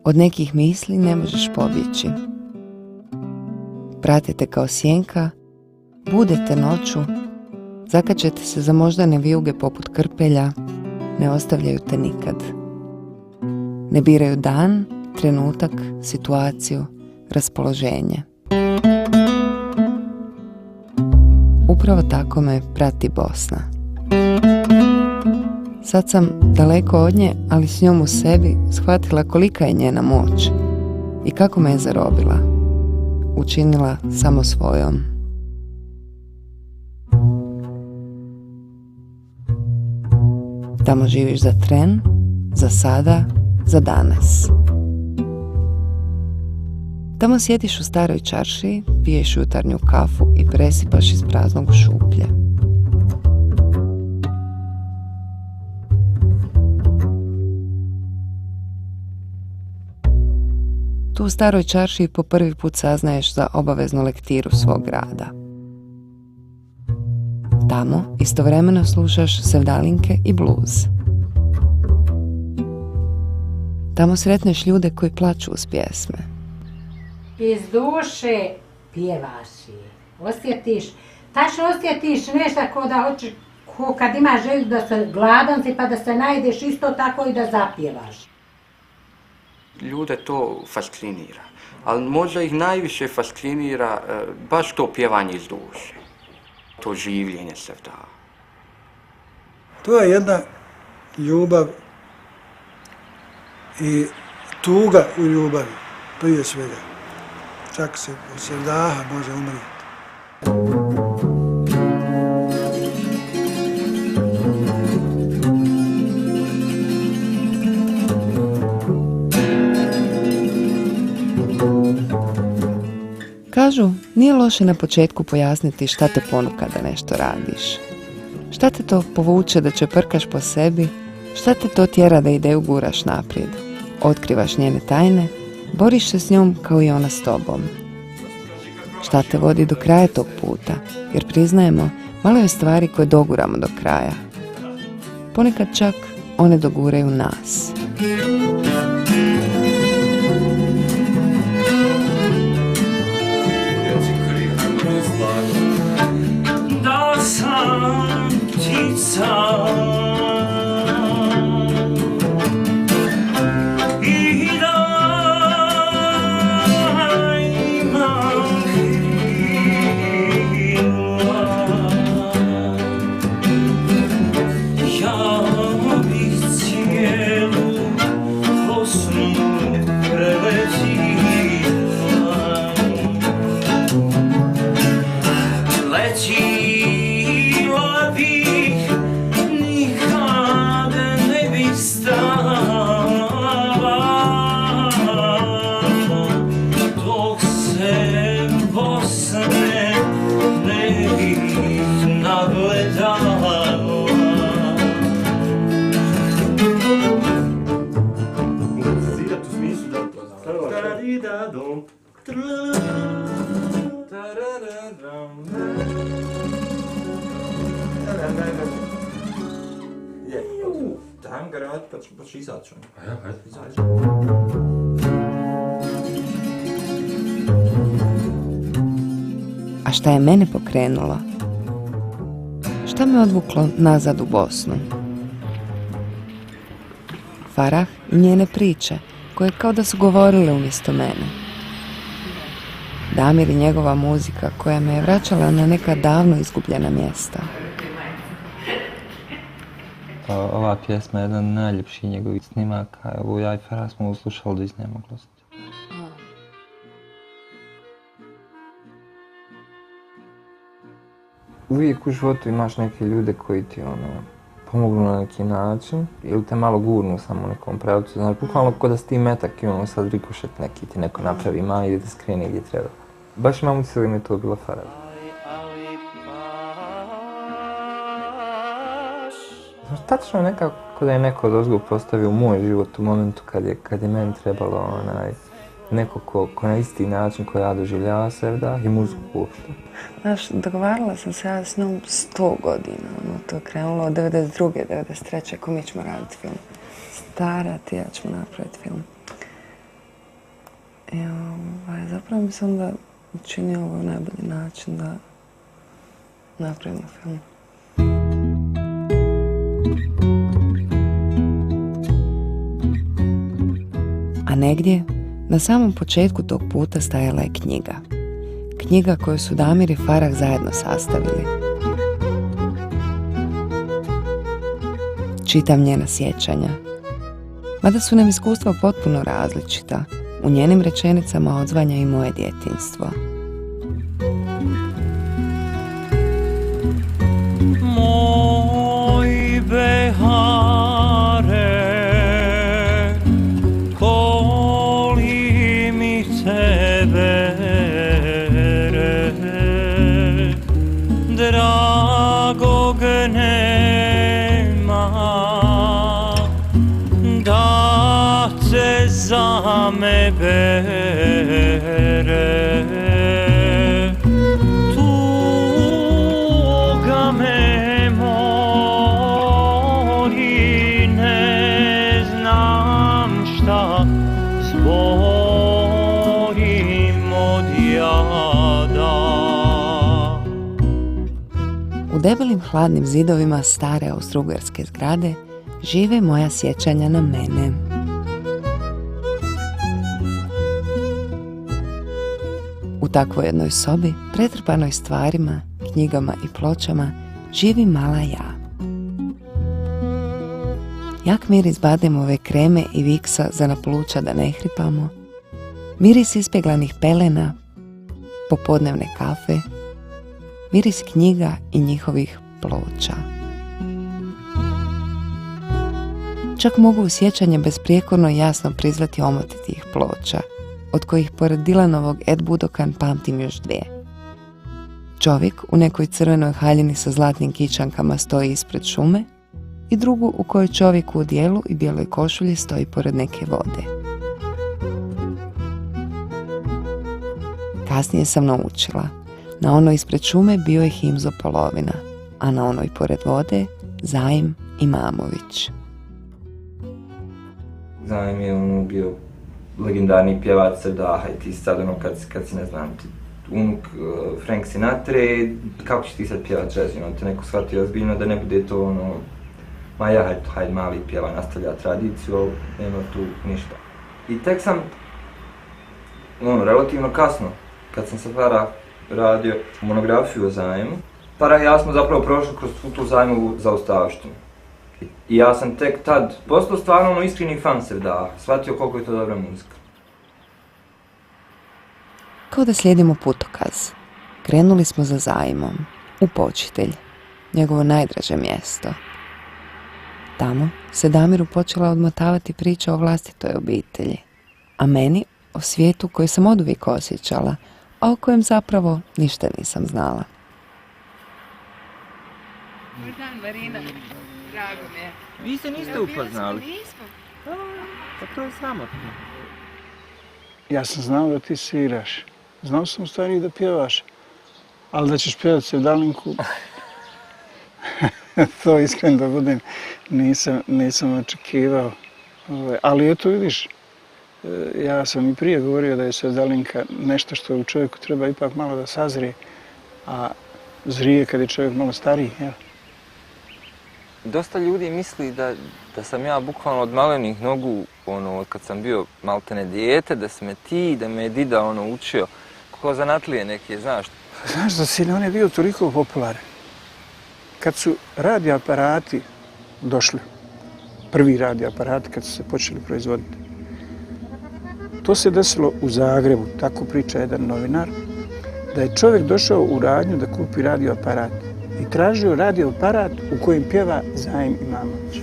Od nekih misli ne možeš pobjeći. Pratite kao sjenka, budete noću, zakačete se za moždane vijuge poput krpelja, ne ostavljaju te nikad. Ne biraju dan, trenutak, situaciju, raspoloženje. Upravo tako me prati Bosna. Sad sam daleko od nje, ali s njom u sebi shvatila kolika je njena moć i kako me je zarobila. Učinila samo svojom. Tamo živiš za tren, za sada, za danas. Tamo sjediš u staroj čaršiji, piješ jutarnju kafu i presipaš iz praznog šuplje. Tu u staroj čaršiji po prvi put saznaješ za obaveznu lektiru svog grada. Tamo istovremeno slušaš sevdalinke i bluz. Tamo sretneš ljude koji plaču uz pjesme. Iz duše pjevaš je, osjetiš, tačno osjetiš nešto ko da hoćeš, ko kad imaš želju da se gladan si pa da se najdeš isto tako i da zapjevaš. Ljude to fascinira, ali možda ih najviše fascinira baš to pjevanje iz duše, to življenje sevda. To je jedna ljubav i tuga u ljubavi, prije svega. Čak se od sevdaha može umrijeti. Kažu, nije loše na početku pojasniti šta te ponuka da nešto radiš. Šta te to povuče da čeprkaš po sebi, šta te to tjera da ideju guraš naprijed. Otkrivaš njene tajne, boriš se s njom kao i ona s tobom. Šta te vodi do kraja tog puta, jer priznajemo, malo je stvari koje doguramo do kraja. Ponekad čak one doguraju nas. Da sam ptica i da imam krila, ja bih cijelu Bosnu preletila. Letila bih, nikad ne bih stala, dok se Bosne ne bih nagledala. Svirat u smislu da taradidadom, tarararam. Je, dajmo ga raditi pa ću izaći. Ajde, izaći. A šta je mene pokrenulo? Šta me odvuklo nazad u Bosnu? Farah i njene priče, koje kao da su govorile umjesto mene. Damir i njegova muzika koja me je vraćala na neka davno izgubljena mjesta. Ova pjesma je jedna od najljepših njegovih snimaka. Evo, ja i Farah smo uslušali do iznemoglosti. Uvijek u životu imaš neke ljude koji ti pomognu na neki način ili te malo gurnu samo u nekom pravcu. Znaš, bukvalno kod da si ti metak i sad rikošet neki ti neko napravi mali ili te skrene gdje treba. Baš imam utisak da mi je to bila Farah. Znaš, tačno nekako da je neko odozgo postavio u moj život u momentu kad je meni trebalo neko ko na isti način koji ja doživljava sevda i muziku uopšte. Znaš, dogovarala sam se ja s njom 100 godina. To je krenulo od 92. 93. Ko mi ćemo raditi film. Stara ti, ja ćemo napraviti film. Zapravo bi se onda učinio ovo najbolji način da napravimo film. A negdje, na samom početku tog puta stajala je knjiga. Knjiga koju su Damir i Farah zajedno sastavili. Čitam njena sjećanja. Mada su nam iskustva potpuno različita, u njenim rečenicama odzvanja i moje djetinjstvo. Moj behare, koli mi tebe dragog nema, da te za me bere. Tuga me mori, ne znam šta zborim od jada. U debelim hladnim zidovima stare austrougarske zgrade žive moja sjećanja na mene. U takvoj jednoj sobi, pretrpanoj stvarima, knjigama i pločama, živi mala ja. Jak miris bademove kreme i viksa za napluća da ne hripamo, miris ispeglanih pelena, popodnevne kafe, miris knjiga i njihovih ploča. Čak mogu u sjećanje besprijekorno jasno prizvati omoti tih ploča, od kojih pored Dylanovog Ed Budokan pamtim još dvije. Čovjek u nekoj crvenoj haljini sa zlatnim kičankama stoji ispred šume i drugu u kojoj čovjek u odijelu i bijeloj košulji stoji pored neke vode. Kasnije sam naučila, na onoj ispred šume bio je Himzo Polovina, a na onoj pored vode Zajim Imamović. Zajim je bio legendarni pjevač Sevdaha i ti sad kad si ne znam, unuk Frank Sinatra, kako će ti sad pjevat jazz, te neko shvatio ozbiljno da ne bude to hajde mali pjeva, nastavlja tradiciju, ali nema tu ništa. I tek sam, relativno kasno, kad sam sa Farah radio monografiju o Zajimu, Farah i ja smo zapravo prošli kroz tu Zajimovu zaostavštinu. I ja sam tek tad postao stvarno iskreni fan Sevdaha, shvatio koliko je to dobra muzika. Kao da slijedimo putokaz, krenuli smo za Zajimom, u Počitelj, njegovo najdraže mjesto. Tamo se Damiru počela odmotavati priča o vlastitoj obitelji, a meni o svijetu koji sam oduvijek osjećala, a o kojem zapravo ništa nisam znala. Dobar dan, Marina. Drago mi je. Vi se niste upoznali? Nismo. Pa to je sramotno. Ja sam znao da ti sviraš. Znao sam u stvari da pjevaš. Ali da ćeš pjevati Sevdalinku, to iskreno da budem, nisam očekivao. Ali eto vidiš, ja sam i prije govorio da je Sevdalinka nešto što u čovjeku treba ipak malo da sazrije, a zrije kad je čovjek malo stariji, jel? Dosta ljudi misli da sam ja bukvalno od malenih nogu, kad sam bio maltene dijete, da si me ti, da me je dida učio, kako zanatlije neke, znaš. Znaš da si on je bio toliko popularan. Kad su radio aparati došli, prvi radio aparati kad su se počeli proizvoditi, to se desilo u Zagrebu, tako priča jedan novinar, da je čovjek došao u radnju da kupi radio aparat i tražio radio aparat u kojem pjeva Zajim Imamović.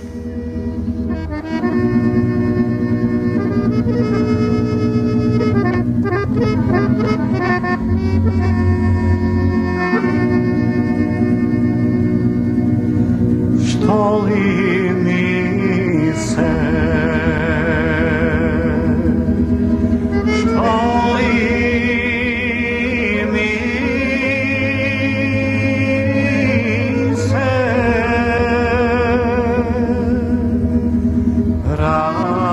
Što li mi se, što li mi se radno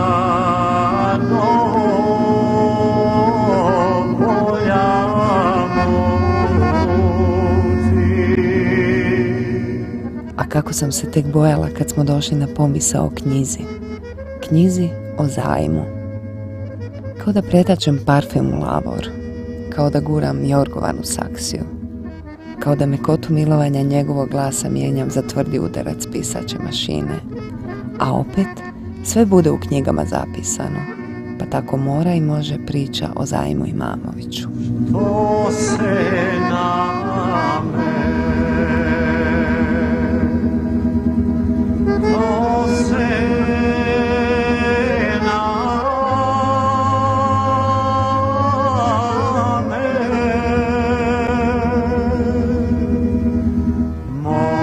kako sam se tek bojala kad smo došli na pomisao o knjizi. Knjizi o zajmu. Kao da pretačem parfem u lavor. Kao da guram Jorgovanu saksiju. Kao da mekotu milovanja njegovog glasa mijenjam za tvrdi udarac pisaće mašine. A opet, sve bude u knjigama zapisano. Pa tako mora i može priča o Zajmu Imamoviću. To se na me, to se na me, moja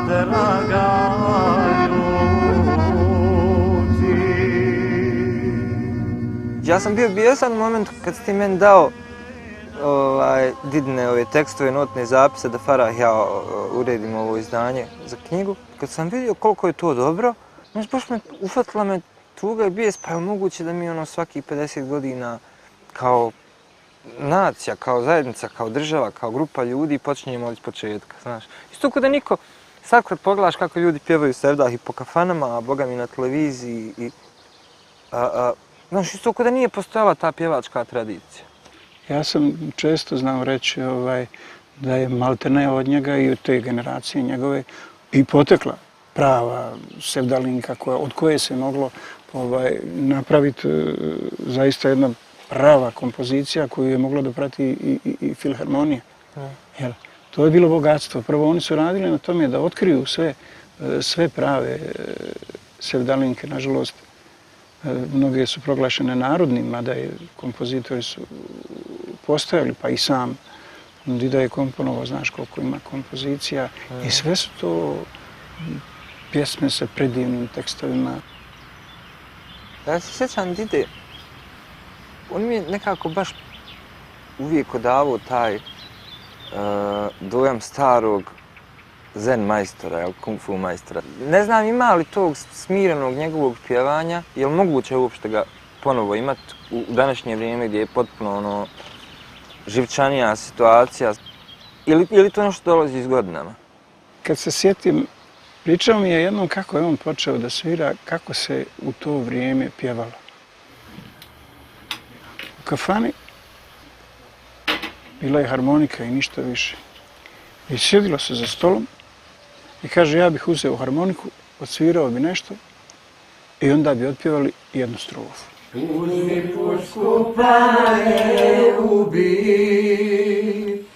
draga Ja sam bio bijesan u momentu kad si ti meni dao Didine ove tekstove, notne zapise da Farah ja uredim ovo izdanje za knjigu. Kad sam vidio koliko je to dobro, baš ufatila me tuga i bijes, pa je moguće da mi svakih 50 godina kao nacija, kao zajednica, kao država, kao grupa ljudi počinjemo od početka, znaš. Isto kao da niko, sad kad pogledaš kako ljudi pjevaju sevdah i po kafanama, a boga mi na televiziji i znaš, isto kao da nije postojala ta pjevačka tradicija. Ja sam često znao reći da je maltene od njega i od te generacije njegove i potekla prava sevdalinka od koje se moglo napraviti zaista jedna prava kompozicija koju je mogla da prati i filharmonija. Jel? To je bilo bogatstvo. Prvo oni su radili na tome da otkriju sve prave sevdalinke, nažalost. Mnoge su proglašene narodnim, mada kompozitori su postojali, pa i sam Dida je komponovao, znaš koliko ima kompozicija. I sve su to pjesme sa predivnim tekstovima. Ja se sjećam Dide, on mi je nekako baš uvijek odavao taj dojam starog zen majstora, kung fu majstora. Ne znam ima li tog smirenog njegovog pjevanja, je li moguće uopšte ga ponovo imati u današnje vrijeme gdje je potpuno živčanija situacija, ili to nešto dolazi iz godinama? Kad se sjetim, pričao mi je jednom kako je on počeo da svira, kako se u to vrijeme pjevalo. U kafani bila je harmonika i ništa više. I sjedilo se za stolom i kaže ja bih uzeo harmoniku, odsvirao bi nešto i onda bi otpjevali jednu strofu. Uzmi pušku pa me ubi,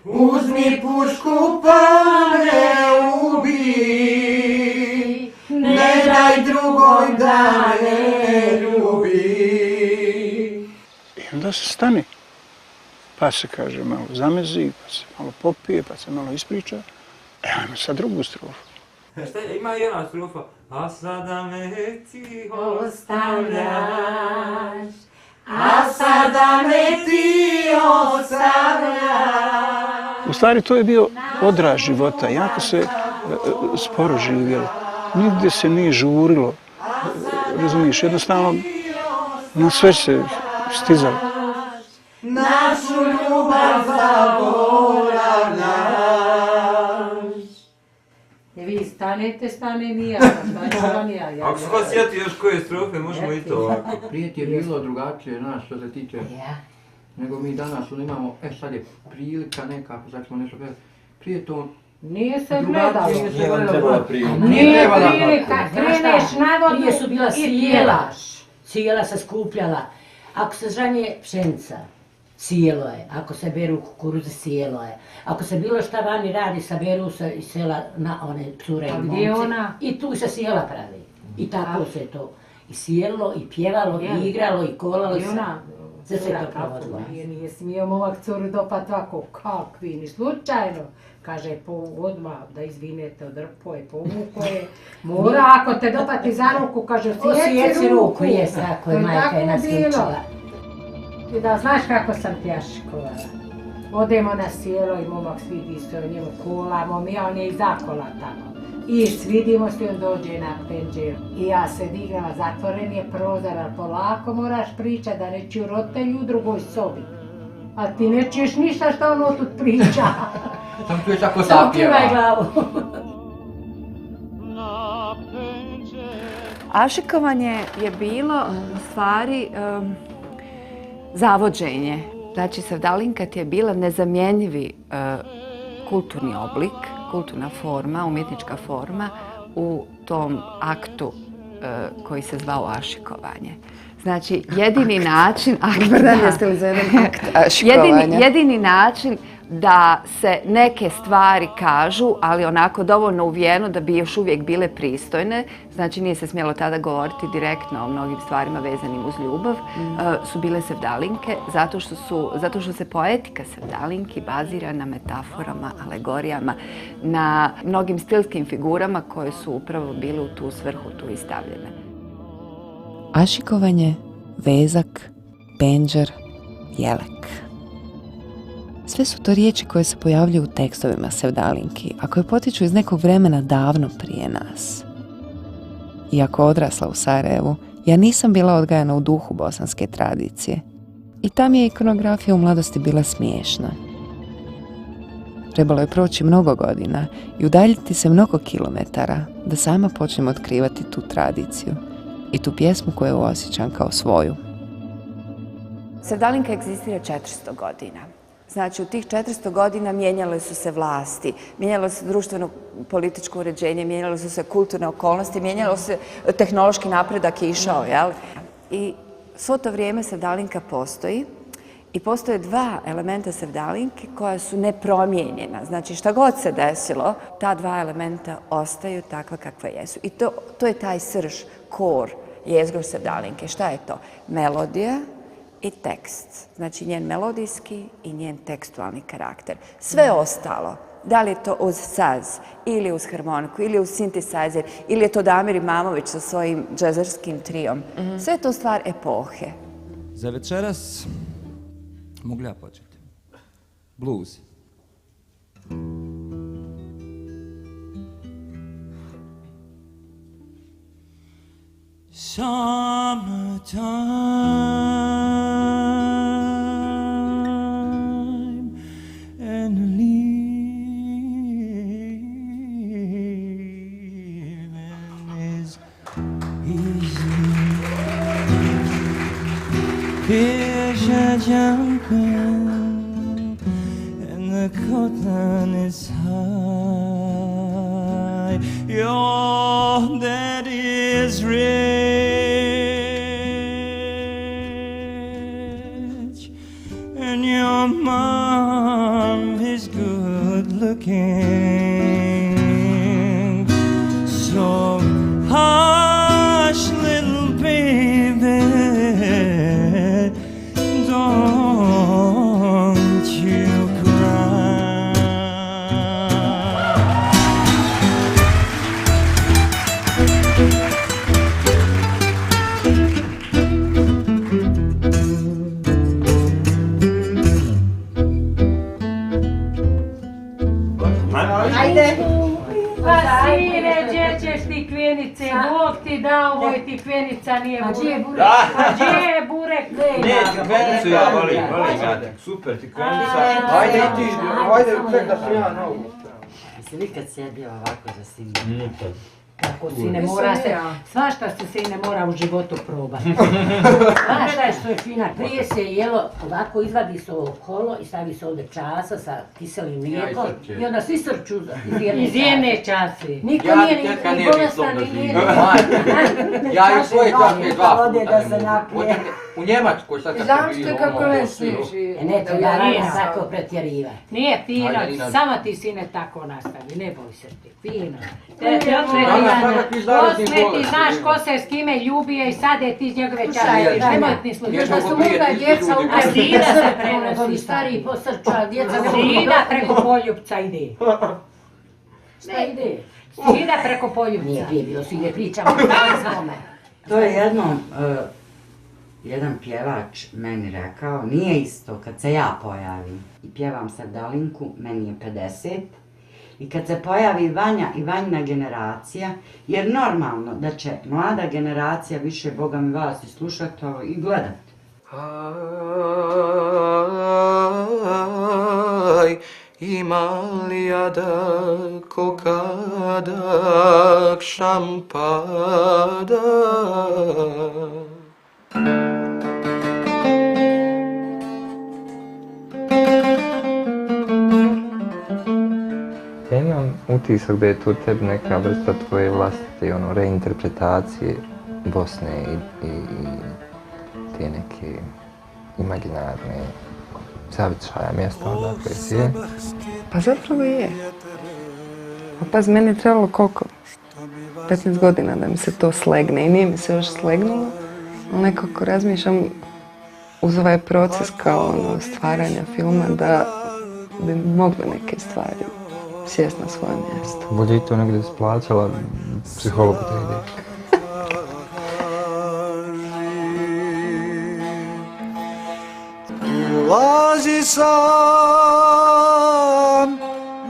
uzmi pušku pa me ubi, ne daj drugoj da me ljubi. I onda se stane, pa se kaže malo zamezi, pa se malo popije, pa se malo ispriča. Ajmo sad drugu strofu. Šta je, ima jedna strofa. A sada me ti Ostavljaš, a sada me ti ostavljaš. U stvari to je bio odraz života, jako se sporo živjelo. Nigdje se nije žurilo, razumiješ, jednostavno na sve se stizalo. Našu ljubav zaboravljaš. I vi stanete, stanem i ja, stanem i ja. Ako se vas sjeti još koje strofe, možemo i to ovako. Prije ti je bilo drugačije, znaš, što se tiče, nego mi danas imamo, sad je prilika nekako, sad ćemo nešto gledati. Prije to Nije se gledalo. Nije vam trebala prilika. Nije prilika, kreneš na vodu Prije su bila i sjela. pjevaš. Sjela se skupljala. Ako se žanje pšenica, sjelo je. Ako se beru kukuruze, sjelo je. Ako se bilo šta vani radi, saberu se iz sela na one cure i momci. gdje ona? I tu se sjela pravi. I tako se to i sjelo, i pjevalo, i igralo, i kolalo se. Sve se to provodilo. Nije smio momak curu dopat ovako, kakvi, ni slučajno. Kaže, odmah da izvinete od rpoje, povuko je. Mora, ako te dopati za ruku, kaže, osjeci ruku. Jes, tako je, majka je nas učila. I da, znaš kako sam pjaškovala. Odemo na sjelo i momak svidi se o njemu, kolamo mi, a on je iza kola tamo. I svidimo se, on dođe na penđer. I ja se dignala, zatvoren je prozor, ali polako moraš pričati da ne čuju roditelji u drugoj sobi. A ti ne čuješ ništa što ono tu priča. Sam čuješ ako Samo kivaj zapjeva. glavu. Ašikovanje je bilo u stvari zavođenje. Znači, sevdalinka ti je bila nezamjenjivi kulturni oblik, kulturna forma, umjetnička forma u tom aktu koji se zvao ašikovanje. Znači, jedini način... Jeste li za jedan akt ašikovanja? Jedini način da se neke stvari kažu, ali onako dovoljno uvijeno da bi još uvijek bile pristojne, znači nije se smjelo tada govoriti direktno o mnogim stvarima vezanim uz ljubav, su bile sevdalinke, zato što se poetika sevdalinki bazira na metaforama, alegorijama, na mnogim stilskim figurama koje su upravo bile u tu svrhu tu i stavljene. Ašikovanje, vezak, penđer, jelek. Sve su to riječi koje se pojavljuju u tekstovima sevdalinki, a koje potiču iz nekog vremena davno prije nas. Iako odrasla u Sarajevu, ja nisam bila odgajana u duhu bosanske tradicije. I tam je ikonografija u mladosti bila smiješna. Trebalo je proći mnogo godina i udaljiti se mnogo kilometara da sama počnem otkrivati tu tradiciju i tu pjesmu koju osjećam kao svoju. Sevdalinka egzistira 400 godina. Znači, u tih 400 godina mijenjale su se vlasti, mijenjalo se društveno-političko uređenje, mijenjale su se kulturne okolnosti, mijenjalo se tehnološki napredak je išao, jel? I svo to vrijeme sevdalinka postoji i postoje dva elementa sevdalinke koja su nepromijenjena. Znači, šta god se desilo, ta dva elementa ostaju takva kakva jesu. I to je taj srž, kor, jezgro sevdalinke. Šta je to? Melodija i tekst. Znači njen melodijski i njen tekstualni karakter. Sve ostalo, da li je to uz saz, ili uz harmoniku, ili uz synthesizer, ili je to Damir Imamović sa svojim džezarskim trijom. Sve je to stvar epohe. Za večeras mogu ja početi. Blues. Summertime and living is easy. Fish are jumping and the cotton is high. Your daddy is rich and your mom is good looking. So hush, little baby, don't you cry. Ajde! Pa sine, gdje ćeš ti kvenice? Bog ti dao, moj ti kvenica nije burek. A gdje je burek? Ne, ti kvenicu ja volim ja. Super, ti kvenica. Ajde i ti, ajde ček da se ja nogu. Jesi li kad sjedio ovako za sinu? Nikad. Kako sine mora se, svašta se sine mora u životu probati. Svašta što je fina, prije se jelo, ovako izvadi se ovo kolo i stavi se ovdje časa sa kiselim mlijekom i onda svi srču iz jedne čase. Niko nije ni bolestan, ni nije. Ja i svoje čake dva puta ne mogu. U Njemačkoj sad kad se bilo... Zamčite kako ne sliši. Ne, to ja nije tako pretjeriva. Nije fino, samo ti sine tako nastavi, ne boj se ti, fino. Ti znaš ko se s kime ljubio i sad je ti iz njegove čaje, nemoj ti slušati. Još da su muda djeca u A sida se prenosi, Stariji posrču, a djeca ne mogu. sida preko poljupca ide. Šta ide? Sida preko poljupca. Nije prije bilo, svi ne pričamo o svome. To je jednom jedan pjevač meni rekao, nije isto kad se ja pojavim i pjevam sevdalinku, meni je 50, i kad se pojavi Vanja i Vanjina generacija, jer normalno da će mlada generacija više, Boga mi vas, i slušati ovo i gledati. Aj, ima li jada ko kada šampada? Ja imam utisak da je to tebi neka vrsta tvoje vlastite reinterpretacije Bosne i te neke imaginarne zavičaja mjesta odakle si je. Pa zapravo je. Pa pazi, meni je trebalo koliko? 15 godina da mi se to slegne i nije mi se još slegnulo. Ali nekako razmišljam uz ovaj proces kao stvaranja filma da bi mogle neke stvari sjest na svoje mjesto. Bolje i to negdje splaćala psihologu da ide. Ulazi sam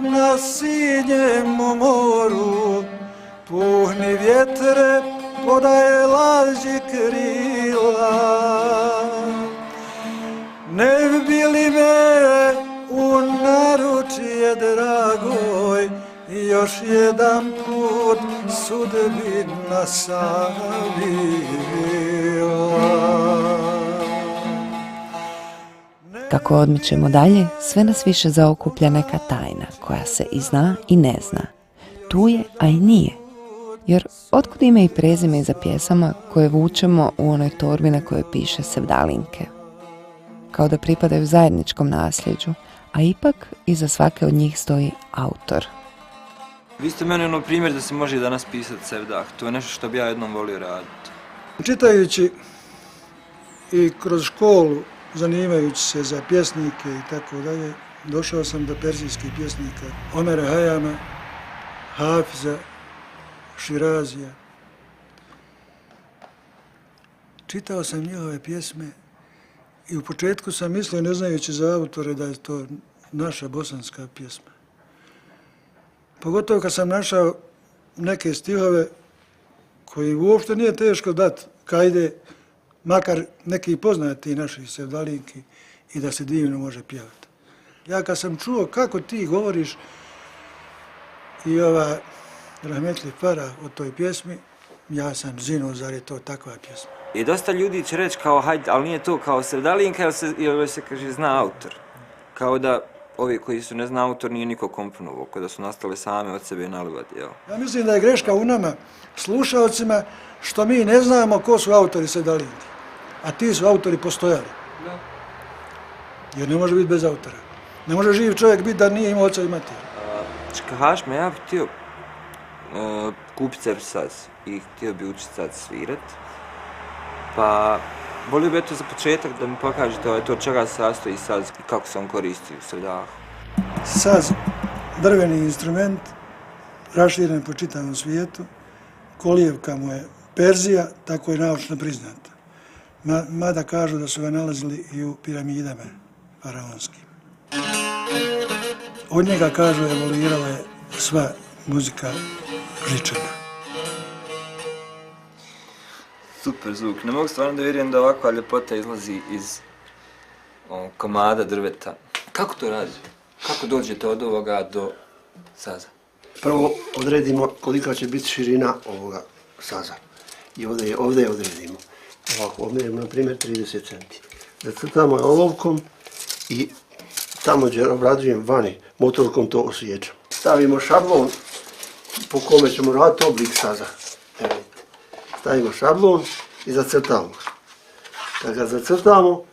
na sinjem moru, puhni vjetre, podaje laži krila. Ne bi li me u naručje dragoj, još jedan put sudbina savila. Kako odmičemo dalje, sve nas više zaokuplja neka tajna koja se i zna i ne zna. Tu je, a i nije. Jer otkud ime i prezime iza pjesama koje vučemo u onoj torbi na kojoj piše sevdalinke? Kao da pripadaju zajedničkom nasljeđu, a ipak iza svake od njih stoji autor. Vi ste meni primjer da se može danas pisati sevdah. To je nešto što bi ja jednom volio raditi. Čitajući i kroz školu, zanimajući se za pjesnike i tako dalje, došao sam do perzijskih pjesnika Omera Hayama, Hafiza, Širazija. Čitao sam njihove pjesme i u početku sam mislio, ne znajući za autore, da je to naša bosanska pjesma. Pogotovo kad sam našao neke stihove koji uopšte nije teško dati kajde, makar neki poznati naših sevdalinki i da se divno može pjevati. Ja kad sam čuo kako ti govoriš i ova rahmetli Farah o toj pjesmi, ja sam zinuo, zar je to takva pjesma. I dosta ljudi će reći kao hajde, ali nije to kao sevdalinka, jer se kaže zna autor. Kao da ovi koji su ne zna autor nije niko komponovao, kao da su nastale same od sebe nalivati, jel? Ja mislim da je greška u nama, slušalcima, što mi ne znamo ko su autori sevdalinki. A ti su autori postojali. Jer ne može biti bez autora. Ne može živ čovjek biti da nije imao oca i mater. Čekaš me, ja bih htio kupiti sebi saz i htio bi učiti saz svirat. Pa, volio bi eto za početak da mi pokažete to čega se sastoji saz i kako se on koristi u sevdahu. Saz, drveni instrument, raširen po čitavom svijetu, kolijevka mu je Perzija, tako je naučno priznata. Mada kažu da su ga nalazili i u piramidama faraonskim. Od njega, kažu, evoluirala je sva muzika žičana. Super zvuk. Ne mogu stvarno da vjerujem da ovakva ljepota izlazi iz komada drveta. Kako to radi? Kako dođete od ovoga do saza? Prvo odredimo kolika će biti širina ovoga saza. I ovdje je odredimo. Ovako, odmjerimo na primjer 30 cm. Zacrtamo je olovkom i tamo gdje obrađujem vani, motorkom to osjećam. Stavimo šablon po kome ćemo raditi oblik saza. Stavimo šablon i zacrtamo ga. Kad ga zacrtamo,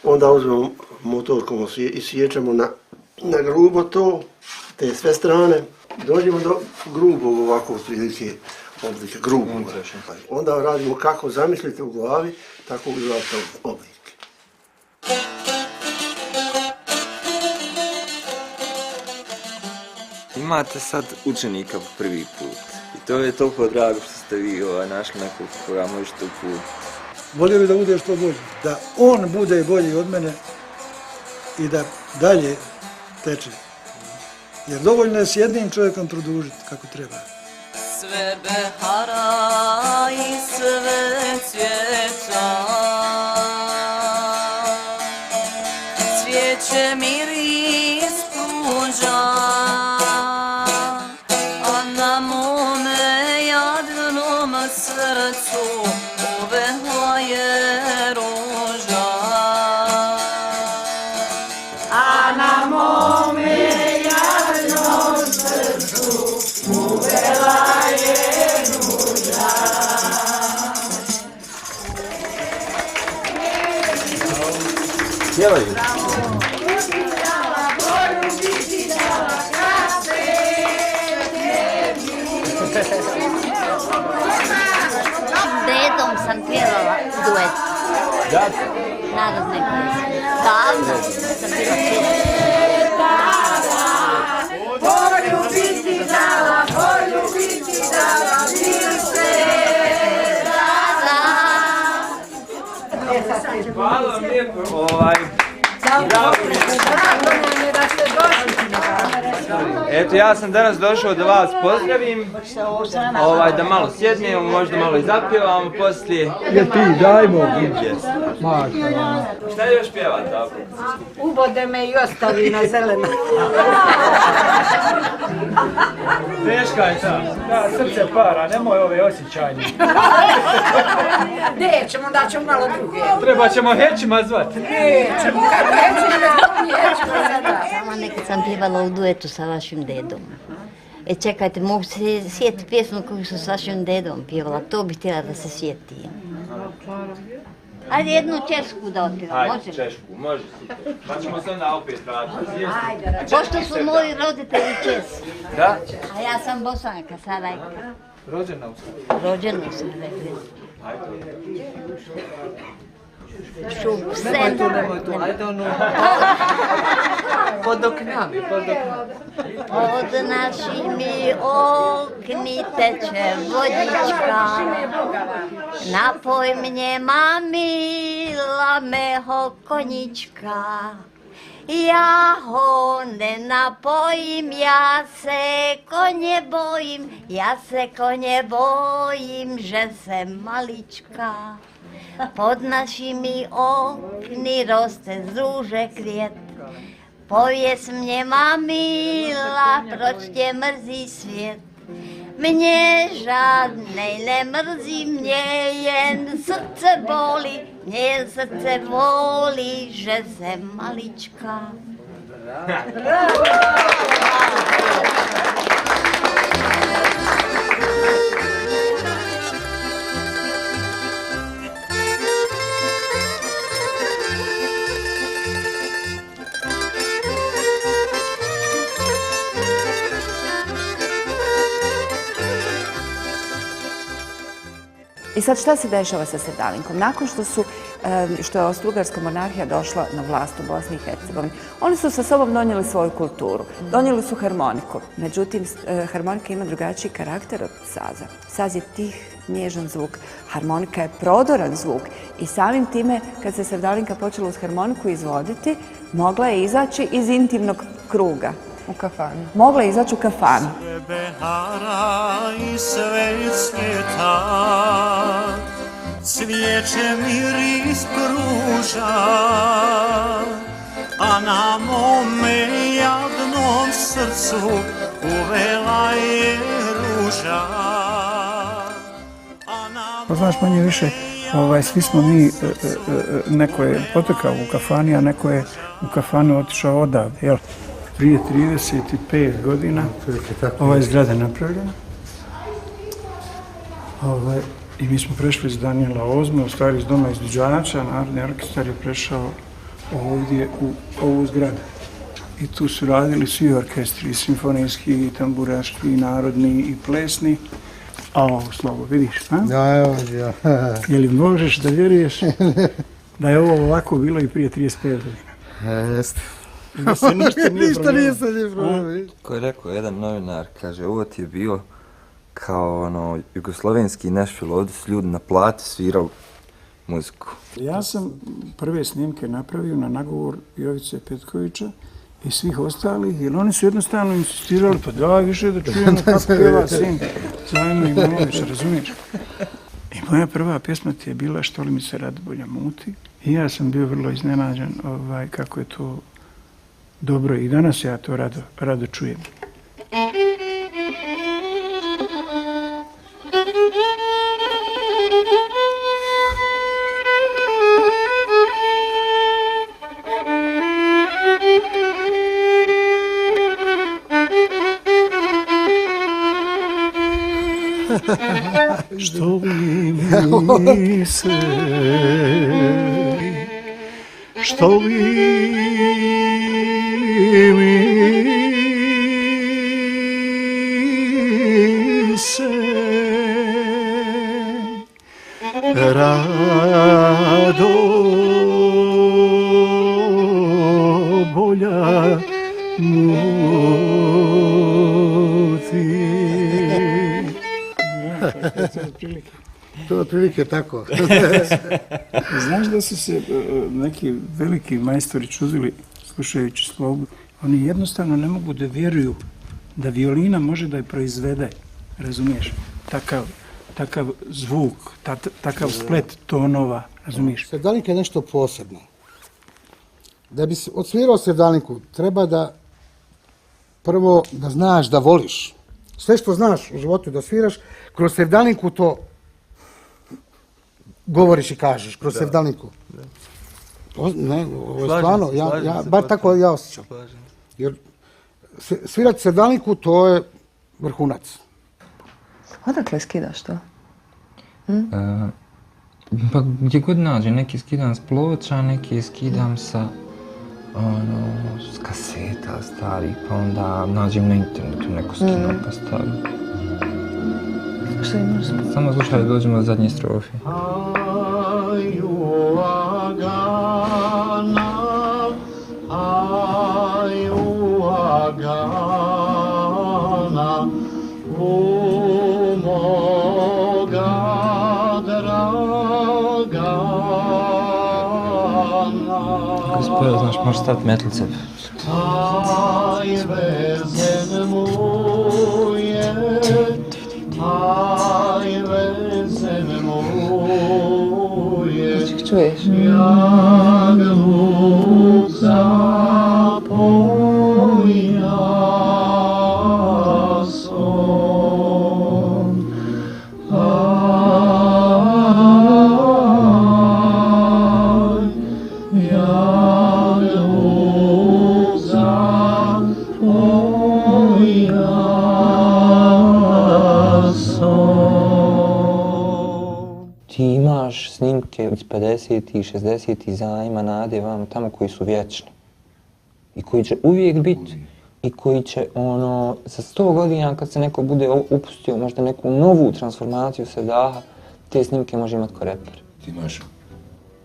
onda uzmemo motorkom i siječemo na grubo to, te sve strane. Dođemo do grubog ovako prilike oblike, grubog. Onda radimo kako zamislite u glavi, tako izgleda oblik. Imate sad učenika po prvi put. I to je toliko drago što ste vi našli nekog koga možete uputiti. Volio bi da bude što bolje. Da on bude bolji od mene i da dalje teče. Jer dovoljno je s jednim čovjekom produžiti kako treba. Sve behara i sve cvjeta cvijeće miris pruža, a na mome jadnom srcu uvela je ruža. A na mome jadnom srcu uvela je ruža. Pjevaj. Dedom sam pjevala duet. Narodne pjesme. Davno sam bila Poljubiti dala, bil se Hvala vam lijepo. Eto, ja sam danas došao da vas pozdravim, da malo sjednemo, možda malo i zapjevamo poslije. Je ti, dajmo. Šta još pjevate? Ubode me i ostavi na zelena. Teška je ta. Da, srce para, nemoj ove osjećajne. Nećemo, da ćemo malo druge. Treba ćemo hećima zvati. Nećemo, kako nećemo sada. Samo nekad sam pjevala u duetu sa vašim dedom. Čekajte, mogu se sjetiti pjesmu koju sam s vašim dedom pjevala, to bih htjela da se sjetim. Ajde jednu češku da otpjevam, može? Ajde, češku, može. Pa ćemo se onda opet vratiti. Pošto su moji roditelji Česi. Da? A ja sam Bosanka, Sarajka. Rođena u Sarajku. Rođena u Sarajku. Nemoj tu. Ajde onu... Pod oknami. Pod našimi okni teče vodička, napoj mnje mamila meho konjička. Ja ho ne napojim, ja se konje bojim, že se malička. Pod našimi okni roste zruže kvijet, povijes mnje mamila, proč tě mrzí svět. Mně žádnej nemrzí, mě jen srdce bolí, že jsem malička. I sad šta se dešava sa Sevdalinkom? Nakon što je Austro-Ugarska monarhija došla na vlast u Bosni i Hercegovini, oni su sa sobom donijeli svoju kulturu. Donijeli su harmoniku. Međutim, harmonika ima drugačiji karakter od saza. Saz je tih, nježan zvuk. Harmonika je prodoran zvuk. I samim time, kad se Sevdalinka počela uz harmoniku izvoditi, mogla je izaći iz intimnog kruga. U kafanu. Mogla je izaći u kafanu. Sve behara i sve cvjeta, cvijeće miris pruža, a na mome jadnom srcu uvela je ruža. Pa znaš, manje više, svi smo mi, neko je potekao u kafani, a neko je u kafanu otišao odavde, jel? Prije 35 godina ova je zgrada napravljena. I mi smo prešli iz Danijela Ozme, u stvari iz Doma izvođača, Narodni orkestar je prešao ovdje u ovu zgradu. I tu su radili svi orkestri, simfonijski, i tamburaški, i narodni, i plesni. A ovo slovo, vidiš, a? Da, evo, ja. Je li možeš da vjeruješ da je ovo ovako bilo i prije 35 godina? Jeste. Ništa nije se promijenilo. Ko je rekao, jedan novinar, kaže, ovo ti je bio kao jugoslovenski Nashville, ovdje su ljudi na plati svirali muziku. Ja sam prve snimke napravio na nagovor Jovice Petkovića i svih ostalih, jer oni su jednostavno insistirali, pa daj više da čujemo kako pjeva sin Zajmo Imanović, razumiješ? I moja prva pjesma ti je bila Što li mi se Radbolja muti. I ja sam bio vrlo iznenađen kako je to dobro i danas ja to rado čujem. Što li mi se, što li mi se, rado bolja muti. To je otprilike tako. Znaš da su se neki veliki majstori čudili slušajući Slobu? Oni jednostavno ne mogu da vjeruju da violina može da je proizvede, razumiješ? Takav zvuk, takav splet tonova, razumiješ? Sevdalinka je nešto posebno. Da bi odsvirao sevdalinku, treba da prvo da znaš da voliš. Sve što znaš u životu da sviraš, kroz sevdalinku to govoriš i kažeš, kroz sevdalinku. Ne, ovo je stvarno, bar tako ja osjećam. Jer svirati sevdalinku to je vrhunac. Odakle skidaš to? Pa gdje god nađem, neki skidam s ploča, neki skidam sa kaseta starih, pa onda nađem na internetu neko skidam pa stavim. Što imaš? Samo slušaj, dođemo do zadnje strofe. Gospodin, znaš, možeš staviti metlice. Aj, vezen muje, aj, vezen muje. Čuješ? Jak luk zapoja son. Ti imaš snimke iz 50. i 60. Zajma, Nade, vam tamo koji su vječni. I koji će uvijek biti. I koji će, za 100 godina kad se neko bude upustio možda neku novu transformaciju Sevdaha, te snimke može imati ko reper. Ti imaš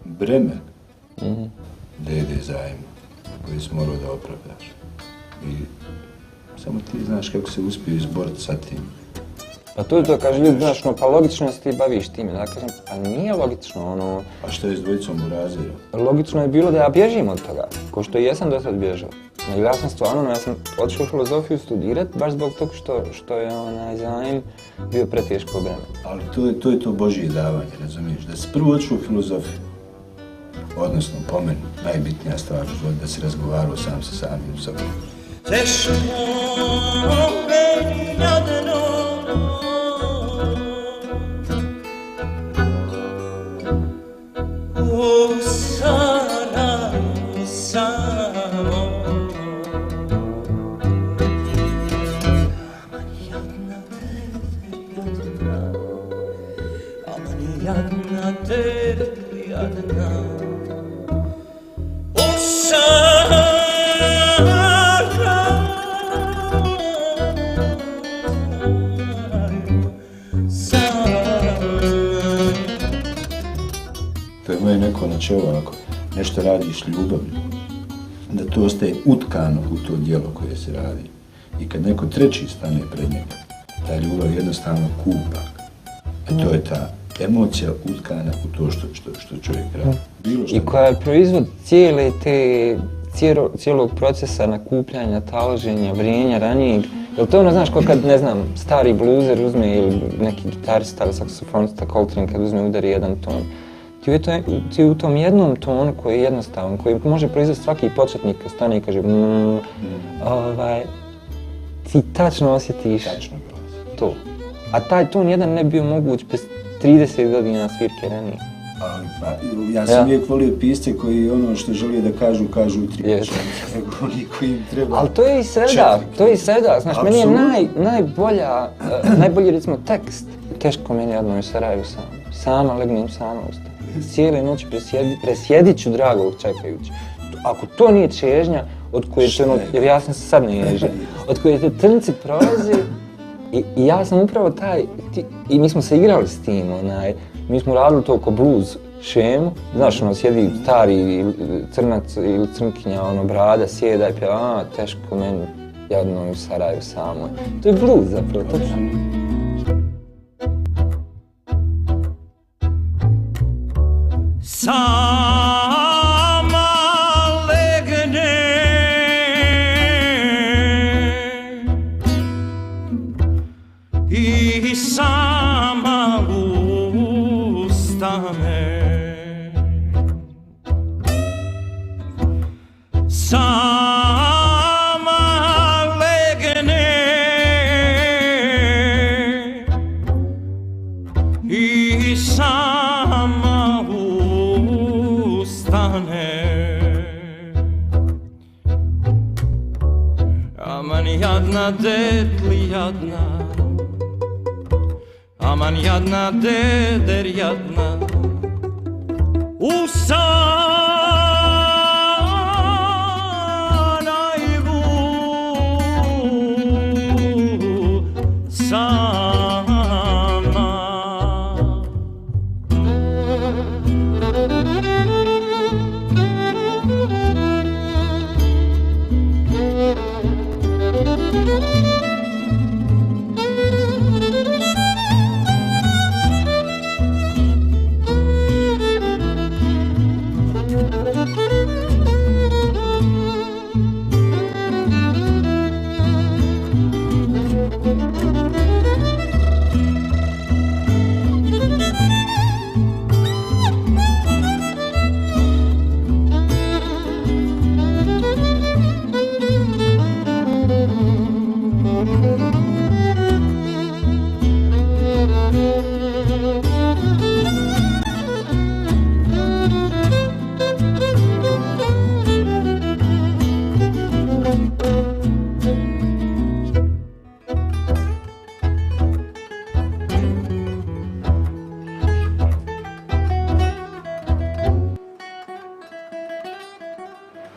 bremen Dede Zajma koji si morao da opravdaš. I samo ti znaš kako se uspio izboriti sa tim. Pa to je to, kaže ljudi, znaš, pa logično je se ti baviš time. Da kažem, pa nije logično, A što je s dvojicom Burazira? Logično je bilo da ja bježim od toga, ko što i jesam do sad bježao. Ja sam stvarno, ja sam otišao filozofiju studirat, baš zbog toga što je Zajm bio preteško vreme. Ali to je to Božje davanje, razumiješ? Da si prvo otišao u filozofiju, odnosno po meni, najbitnija stvar u životu, da si razgovarao sam sa samim sobom. Teško meni jadno, u Sarajevu samo. Aman jadna tete, jadna, u Sarajevu. To je moje neko načelo, ako nešto radiš ljubavlju, da to ostaje utkano u to djelo koje se radi. I kad neko treći stane pred njega, ta ljubav jednostavno kupa. A to je ta emocija utkana u to što čovjek radi. I koja je proizvod cijelog procesa nakupljanja, taloženja, vrijenja ranijeg. Jel to znaš, kad, ne znam, stari bluzer uzme ili neki gitarista ili saksofonista Coltrane kad uzme udari jedan ton. ti u tom jednom tonu koji je jednostavan, koji može proizvesti svaki početnik kad stane i kaže ti tačno osjetiš to. A taj ton jedan ne bi bio moguć bez 30 godina svirke ranije. Ja sam uvijek volio pisce koji ono što želi da kažu u 3 rečenice, nego oni koji im treba. Ali to je i sevda, znaš, meni je najbolji recimo tekst. Teško meni jedno u Sarajevu sama legnem, sama ustajem. Cijele noći presjedit ću dragog čekajući. Ako to nije čežnja, od koje jer ja sam se sad ne ježio, od koje te trnci prolazi i ja sam upravo i mi smo se igrali s tim, mi smo radili to ko blues šemu, znaš, sjedi stari crnac ili crnkinja, brada, sjeda i pjeva, teško meni, jadno u Sarajevu samoj. To je blues zapravo, točno. Sama legne i sama ustane. Sama legne i sama ustane. Aman jadna detli jadna, aman jadna deder jadna, usanajvu sama.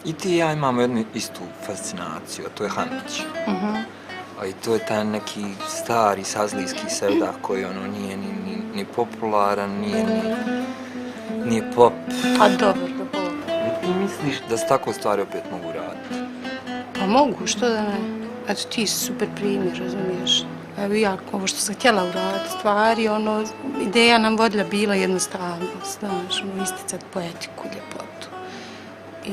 I ti i ja imamo jednu istu fascinaciju, a to je Hamić. A i to je taj neki stari sazlijski sevdah koji nije ni popularan, nije pop. A dobro, Ti misliš da se tako stvari opet mogu raditi? Pa mogu, što da ne. Eto, ti si super primjer, razumiješ? Evo ja, ovo što sam htjela uraditi stvari, ideja nam vodila bila jednostavnost, znaš, isticati poetiku, ljepotu. I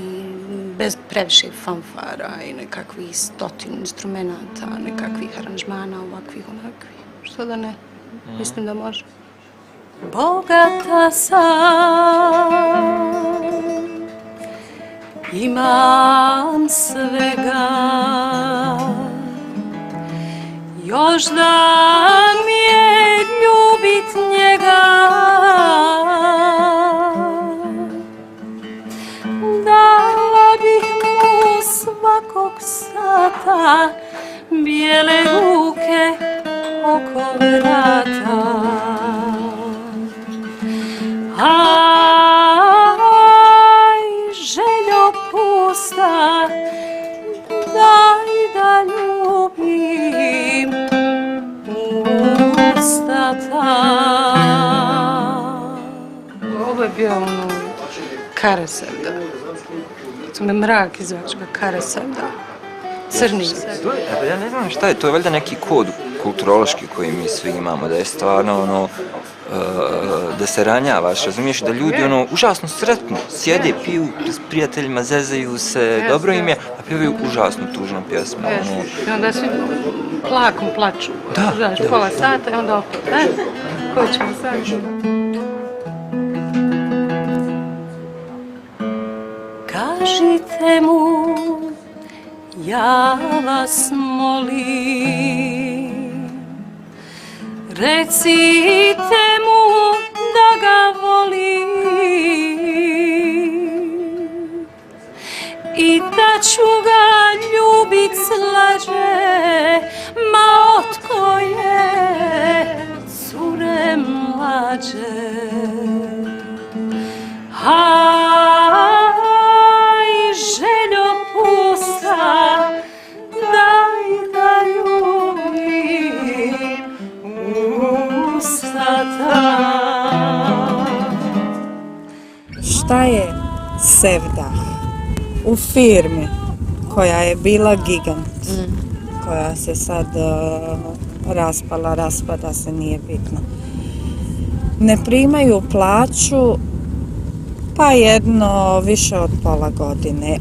bez previše fanfara i nekakvih stotinu instrumenta, nekakvih aranžmana, ovakvih, onakvih. Što da ne? Mislim da može. Bogata sam, imam svega, još da mi je ljubit njega, dala bih mu svakog sata bijele ruke oko vrata. Aj, željo pusta, daj da ljubim usta ta. Ovo je bio Karasevda. To me mrak izvačka Karasevda. Crni. Ja ne znam šta je, to je valjda neki kod kulturološki koji mi svi imamo, da je stvarno da se ranjavaš, razumiješ, da ljudi užasno sretno sjede, piju s prijateljima, zezaju se, dobro im je, a pjevaju užasno tužnu pjesmu. I onda svi plakom plaču. Znaš, pola sata i onda opet, ko ćemo sad? mu, ja vas molim. Recite mu da ga volim i da ću ga ljubit slađe, ma otko je cure mlađe. Aj, željo pusta, daj da ljubim usta ta. Šta je Sevdah? U firmi koja je bila gigant, koja se sad raspada se, nije bitno. Ne primaju plaću pa jedno više od pola godine.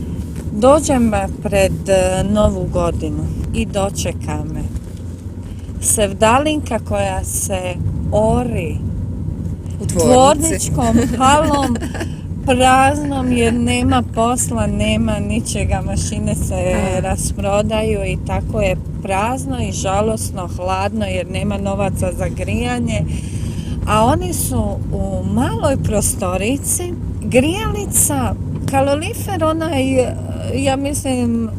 Dođem pred novu godinu i dočeka me Sevdalinka koja se ori tvorničkom halom praznom jer nema posla, nema ničega, mašine se rasprodaju i tako je prazno i žalosno, hladno jer nema novaca za grijanje. A oni su u maloj prostorici, grijalica, kalorifer onaj, ja mislim,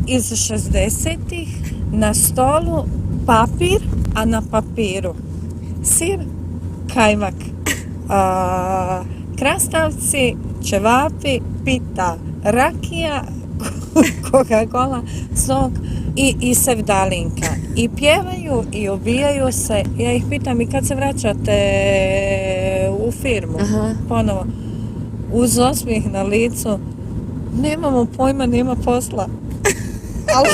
iz 60-ih, na stolu papir, a na papiru sir, kajmak, krastavci, ćevapi, pita, rakija, Coca-Cola, sok i Sevdalinka. I pjevaju i ubijaju se. Ja ih pitam, i kad se vraćate u firmu? Ponovo. Uz osmijeh na licu. Nemamo pojma, nema posla. Ali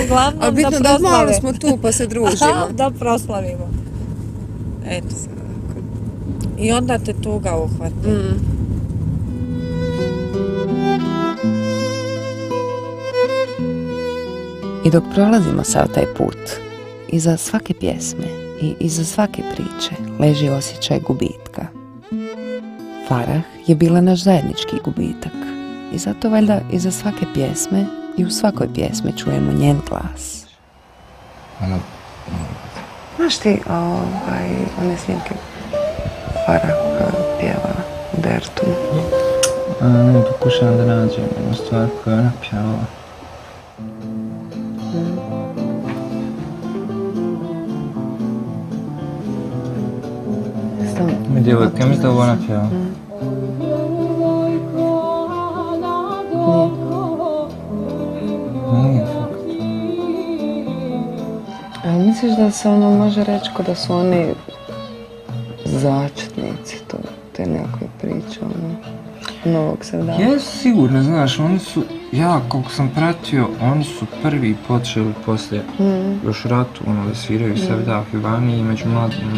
uglavnom bitno da proslave. Da malo smo tu pa se družimo. Da proslavimo. Eto. I onda te tuga uhvati. I dok prolazimo sav taj put, iza svake pjesme i iza svake priče leži osjećaj gubitka. Farah je bila naš zajednički gubitak i zato valjda iza svake pjesme i u svakoj pjesmi čujemo njen glas. Znaš ti one snimke Farah pjeva u Dertu? Ne, pokušavam da nađem jednu stvar koja je napjevala. Djevojka, mislim da ovo napjeva. Nije fakt. A misliš da se ono može reći ko da su oni začetnici te nekoj priče, novog Sevdaha? Jesu sigurno, znaš, oni su, ja koliko sam pratio, oni su prvi počeli poslije još ratu, da sviraju Sevdah i vani i među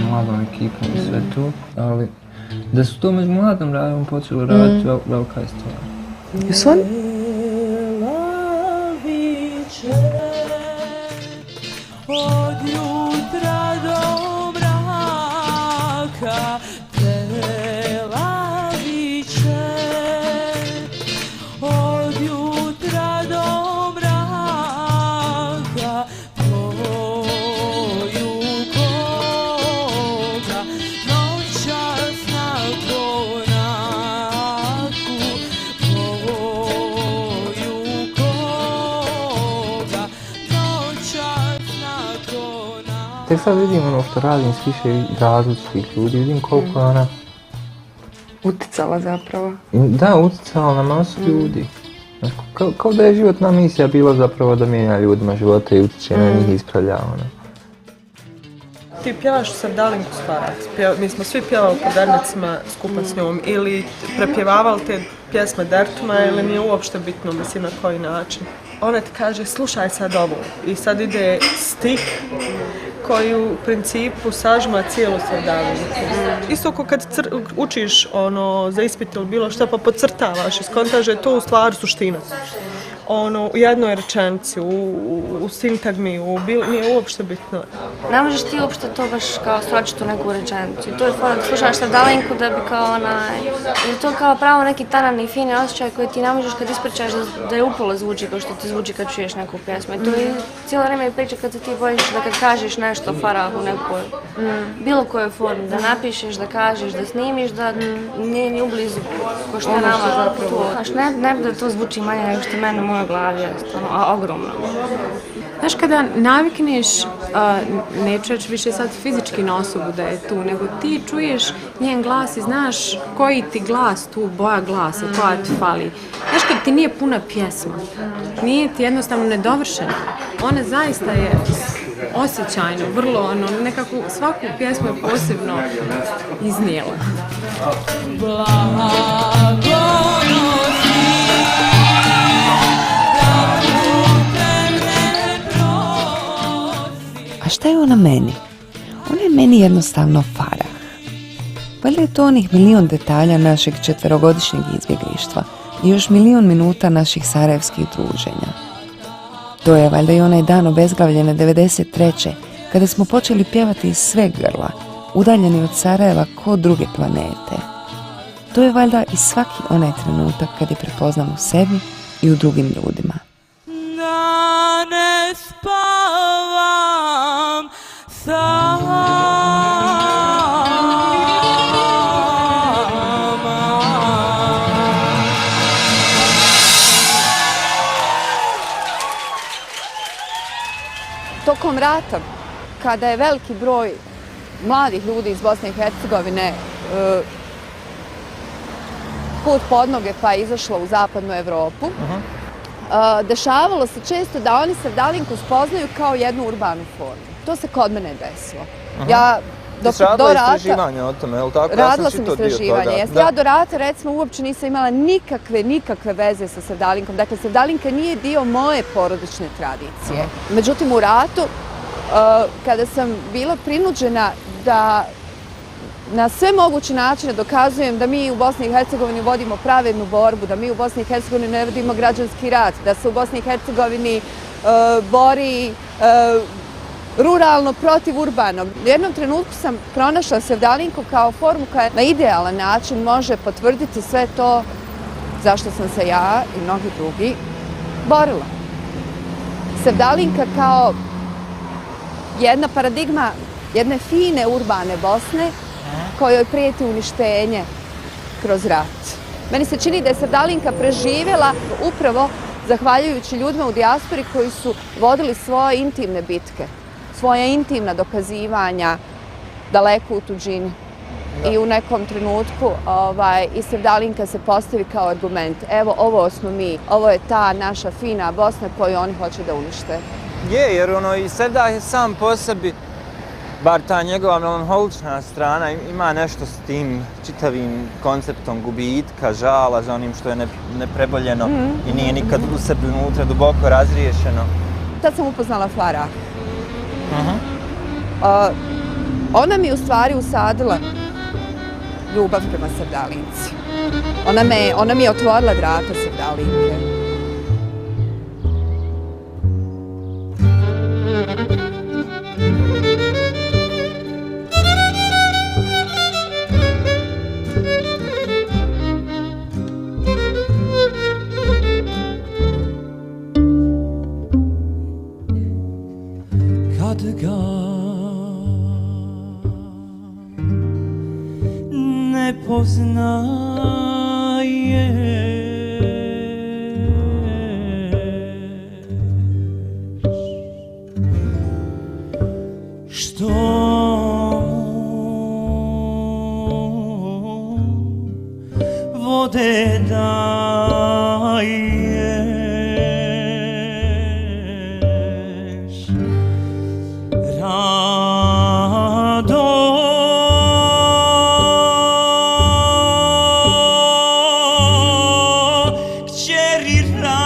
mladom ekipom i sve to, ali da su to među mladom radom počeli raditi, velika je stvar. Jesu oni? Od jutra do mraka pela biće, od jutra do mraka tvoju koga, noćas na konaku tvoju koga, noćas na konaku. Tek sad vidim ono što radim s više različitih ljudi, vidim koliko je ona Uticala zapravo. Da, uticala na masu ljudi. Kao da je životna misija bila zapravo da mijenja ljudima živote i utiče na njih i ispravlja. Ti pjevaš u Sevdalinku Farah, mi smo svi pjevali po dernecima skupa s njom ili prepjevavali te pjesme Dertuma ili nije uopšte bitno, mislim, na koji način. Ona ti kaže slušaj sad ovo i sad ide stih koji u principu sažma cijelu Sevdalinku. Isto kao kad učiš za ispit ili bilo šta pa podcrtavaš i skontaš da je to u stvari suština. u jednoj rečenici, u sintagmi, nije uopšte bitno. Ne možeš ti uopšte to baš kao sročiti u neku rečenicu. I to je fora da slušaš Sevdalinku da bi kao jer to kao pravo neki tanani, fini osjećaj koji ti ne možeš kad ispričaš da je upola zvuči kao što ti zvuči kad čuješ neku pjesmu. I to je cijelo vrijeme priča kad se ti bojiš da kad kažeš nešto farah u nekoj, bilo kojoj formi, da napišeš, da kažeš, da snimiš, da nije ni ublizu ko što je nama to. Ne bi da to zvuči manje nego što mene u mojoj glavi je ogromno. Znaš, kada navikneš, neću reći više sad fizički na osobu da je tu, nego ti čuješ njen glas i znaš koji ti glas tu, boja glasa, koja ti fali. Znaš, kad ti nije puna pjesma, nije ti jednostavno nedovršena, ona zaista je osjećajno, vrlo, nekako svaku pjesmu je posebno iznijela. A šta je ona meni? Ona je meni jednostavno farah. Valjda je to onih milion detalja našeg 4-godišnjeg izbjeglištva i još milion minuta naših sarajevskih druženja. To je valjda i onaj dan obezglavljene 93. kada smo počeli pjevati iz sve grla, udaljeni od Sarajeva ko druge planete. To je valjda i svaki onaj trenutak kad je prepoznam u sebi i u drugim ljudima. Da ne spavam sama. Tokom rata, kada je veliki broj mladih ljudi iz Bosne i Hercegovine put pod noge pa je izašlo u zapadnu Evropu, dešavalo se često da oni Sevdalinku spoznaju kao jednu urbanu formu. To se kod mene desilo. Ja ti si radila istraživanja o tome, je li tako? Radila sam istraživanja, jeste. Ja do rata, recimo, uopće nisam imala nikakve veze sa Sevdalinkom. Dakle, Sevdalinka nije dio moje porodične tradicije. Međutim, u ratu, kada sam bila prinuđena da na sve moguće načine dokazujem da mi u Bosni i Hercegovini vodimo pravednu borbu, da mi u Bosni i Hercegovini ne vodimo građanski rat, da se u Bosni i Hercegovini bori ruralno protiv urbanog. U jednom trenutku sam pronašla Sevdalinku kao formu koja na idealan način može potvrditi sve to zašto sam se ja i mnogi drugi borila. Sevdalinka kao jedna paradigma jedne fine urbane Bosne kojoj prijeti uništenje kroz rat. Meni se čini da je Sevdalinka preživjela upravo zahvaljujući ljudima u dijaspori koji su vodili svoje intimne bitke, svoja intimna dokazivanja daleko u tuđini. I u nekom trenutku i Sevdalinka se postavi kao argument. Evo, ovo smo mi, ovo je ta naša fina Bosna koju oni hoće da unište. Je, jer i Sevdah je sam po sebi, bar ta njegova melanholična strana, ima nešto s tim čitavim konceptom gubitka, žala za onim što je nepreboljeno i nije nikad u sebi unutra duboko razriješeno. Tad sam upoznala Farah. Ona mi je u stvari usadila ljubav prema Sevdalinci. Ona mi je otvorila vrata Sevdalinke. Kad ga ne poznaješ, što vode daješ, rado kćeri rado,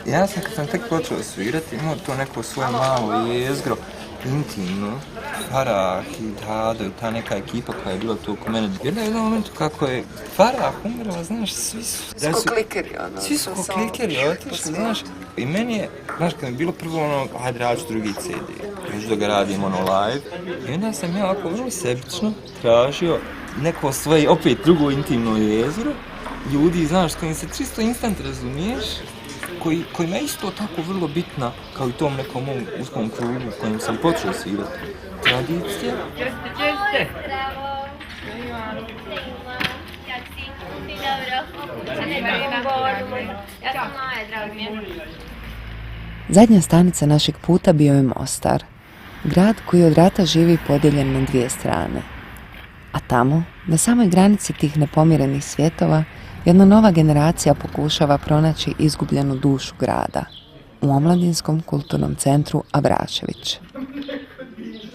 Ja sam kad sam tek počeo svirati, imao to neko svoje malo jezgro, intimno, Farah i Dado i ta neka ekipa koja je bila tu oko mene. Jedna je u jednom momentu kako je Farah umrla, znaš, svi su... Svi su ko klikeri otišli, znaš. I meni je, znaš, kad mi je bilo prvo ono, hajde radit ću drugi CD, još da ga radim ono live. I onda sam ja ovako vrlo sebično tražio neko svoje, opet drugo intimno jezgro, ljudi, znaš, s kojim se čisto instant razumiješ, kojima je isto tako vrlo bitna, kao i tom nekom mom uskom krugu u kojem sam počeo svirati. Tradicija. Zadnja stanica našeg puta bio je Mostar, grad koji od rata živi podijeljen na dvije strane. A tamo, na samoj granici tih nepomirenih svjetova, jedna nova generacija pokušava pronaći izgubljenu dušu grada u omladinskom kulturnom centru Abrašević.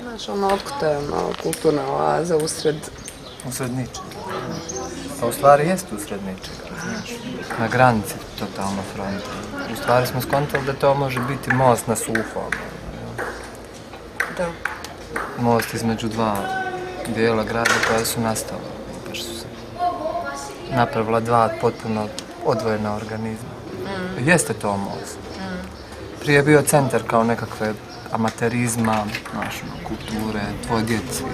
Znaš, otkuda je kulturna oaza usred ničega. Pa u stvari jeste usred ničega, znaš. Na granici totalno fronta. U stvari smo skontali da to može biti most na suho. Da. Most između dva dijela grada koja su nastala. Baš su se napravila dva potpuno odvojena organizma. Jeste to most. Prije je bio centar kao nekakve amaterizma, kulture, tvoje djeci.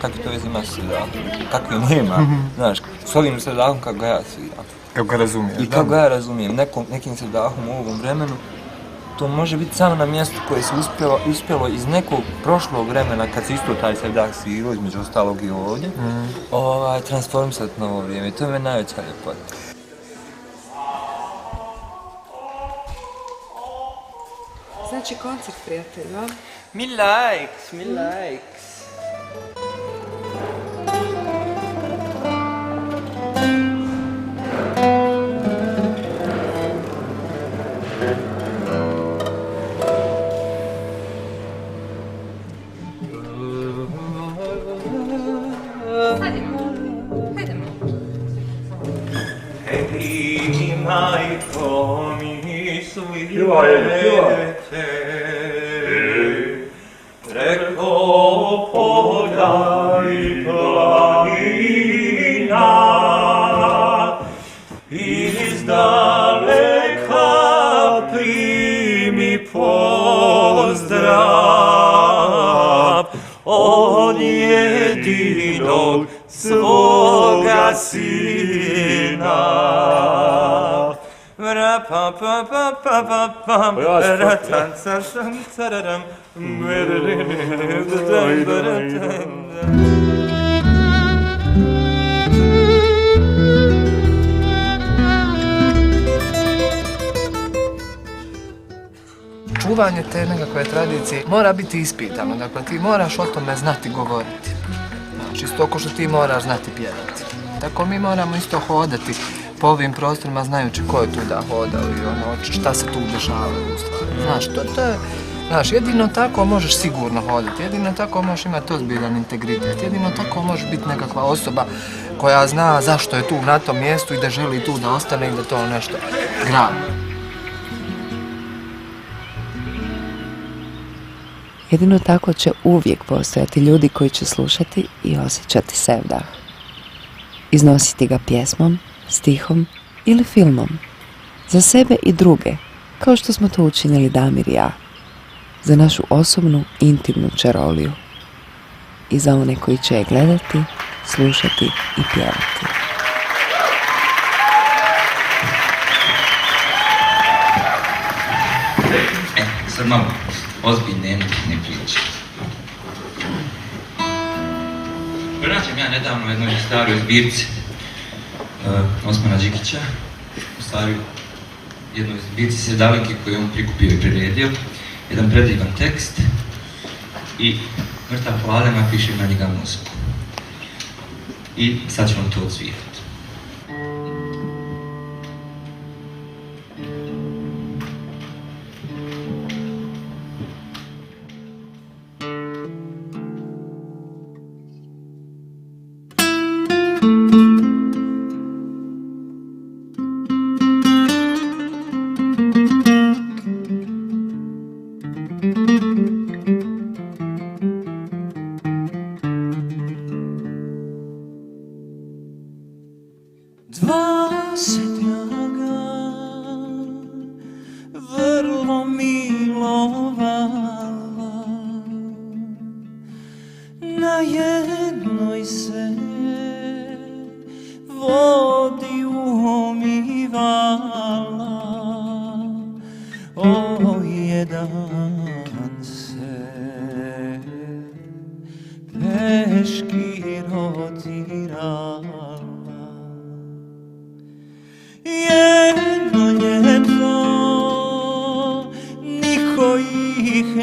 Kakve to veze ima s Sedahom? Kakve nema, znaš, s ovim Sedahom kako ga ja sviram. Kako ga razumiješ, I kako ga ja razumijem, nekim Sedahom u ovom vremenu, to može biti samo na mjestu koje se uspjelo iz nekog prošlog vremena, kad se isto taj Sedah svirao, između ostalog i ovdje, transformisati na ovo vrijeme. I to je najveća ljepota. Znači koncert, prijatelj, va? Mi likes. Preko polja i planina, iz daleka primi pozdrav od jedinog svoga sina. Čuvanje te nekakve tradicije mora biti ispitano, dakle ti moraš o tome znati govoriti. Znači, isto ko što ti moraš znati pjevati. Tako mi moramo isto hodati po ovim prostorima znajući ko je tu da hodao i šta se tu dešavalo u stvari. Znaš, to je, znaš, jedino tako možeš sigurno hodati, jedino tako možeš imati ozbiljan integritet, jedino tako možeš biti nekakva osoba koja zna zašto je tu na tom mjestu i da želi tu da ostane i da to nešto gradi. Jedino tako će uvijek postojati ljudi koji će slušati i osjećati Sevdah. Iznositi ga pjesmom, stihom ili filmom. Za sebe i druge, kao što smo to učinili Damir i ja. Za našu osobnu, intimnu čaroliju. I za one koji će je gledati, slušati i pjevati. Sad malo ozbiljne priče. Pronađem ja nedavno u jednoj staroj zbirci Osmana Đikića, u stvari jednoj zbirci Sedalinki koju on prikupio i priredio, jedan predivan tekst i mrtav hlada napiše na njega muziku. I sad ću vam to odsvirati.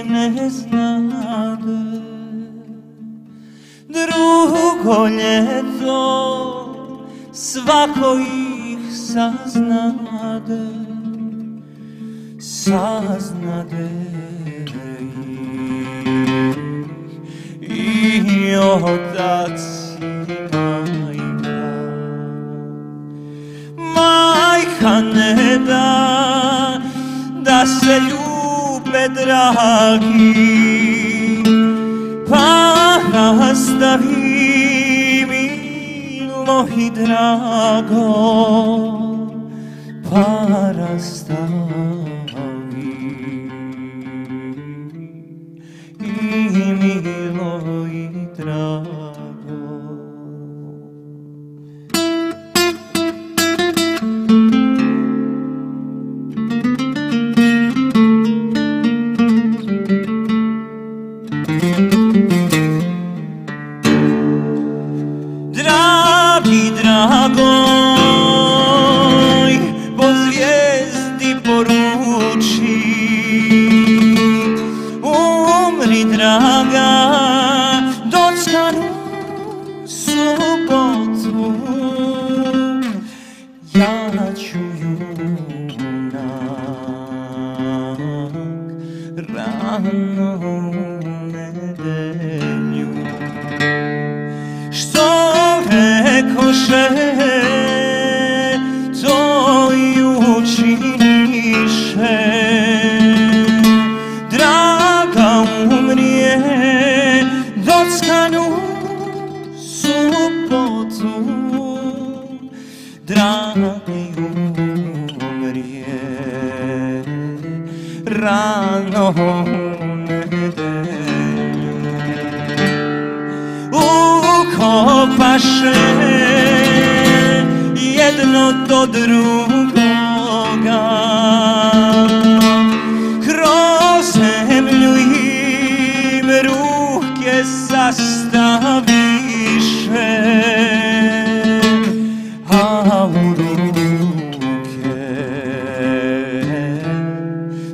ne znade. Drugo ljeto svako ih saznade, saznade ih i otac i majka. Majka ne da se ljube dragi, pa rastavi milo i drago, pa rastavi i milo i drago. Dragi dragoj, po zvijezdi poruči, umri draga, dočkanu subotu, ja ću junak rano u nedelju. Što rekoše, to i učiniše. Draga umrije, dočkanu subotu. Dragi umrije, rano u nedelju. Ukopaše jedno do drugoga, kroz zemlju im ruke sastaviše, a u ruke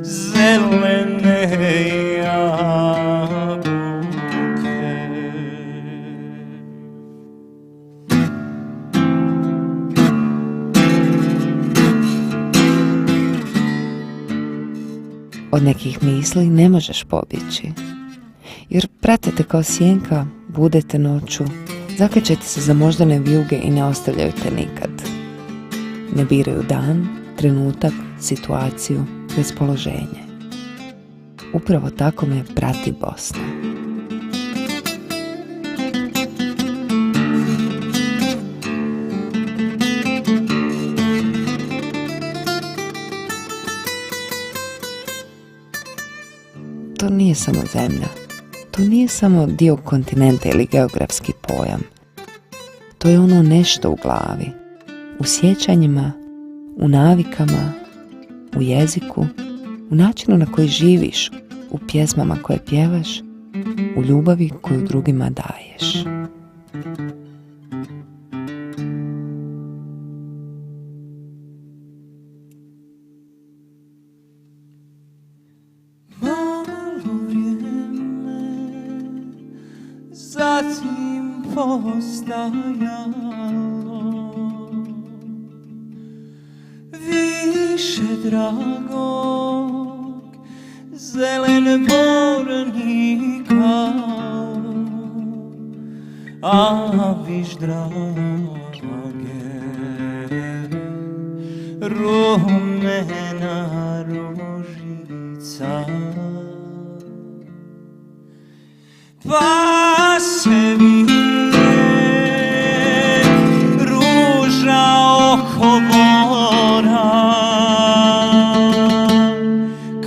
zelene Od nekih misli ne možeš pobjeći, jer prate te kao sjenka, budete noću, zakrećete se za moždane vijuge i ne ostavljaju te nikad. Ne biraju dan, trenutak, situaciju, raspoloženje. Upravo tako me prati Bosna. To nije samo zemlja, to nije samo dio kontinenta ili geografski pojam. To je ono nešto u glavi, u sjećanjima, u navikama, u jeziku, u načinu na koji živiš, u pjesmama koje pjevaš, u ljubavi koju drugima daješ. Zatim postajalo više dragog zelen bornika, a viš drage rumena ružica. Pa se vije ruža oko mora,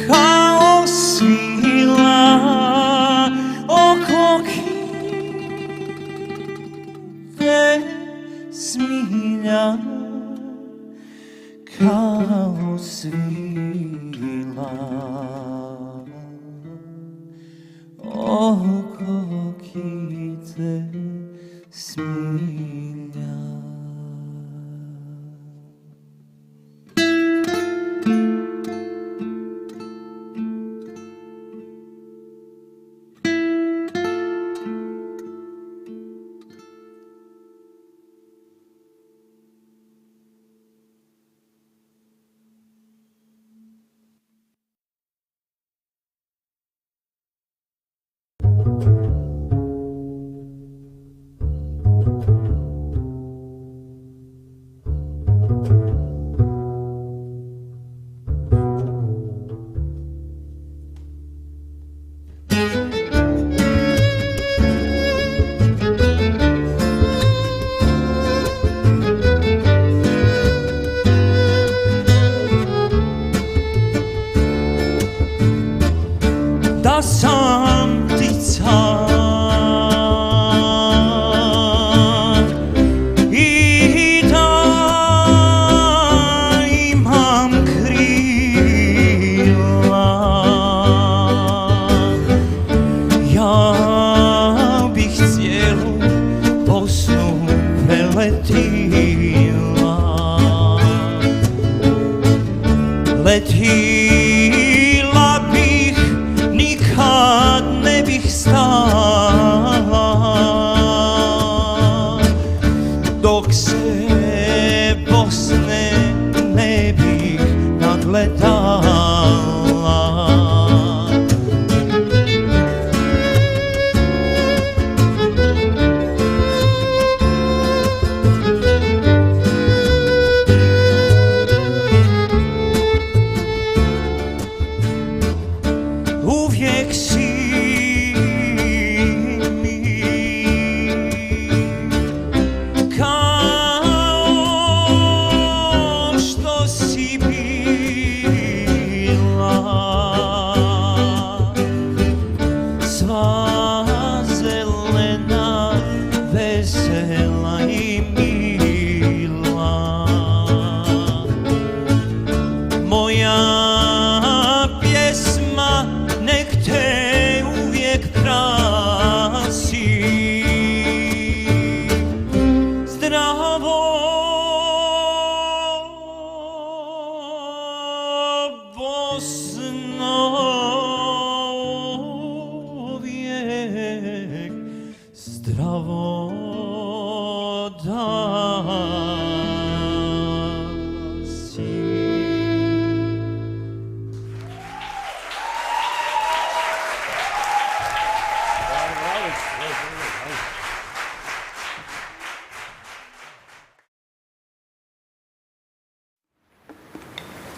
kao svila oko kive smilja, kao svila oko letila bih, nikad ne bih stala, dok se Bosne ne bih nagledala. Uvijek si mi kao što si bila, sva zelena, vesela i mila. Moja pjesma nek te uvijek krasi. Zdravo, Bosno.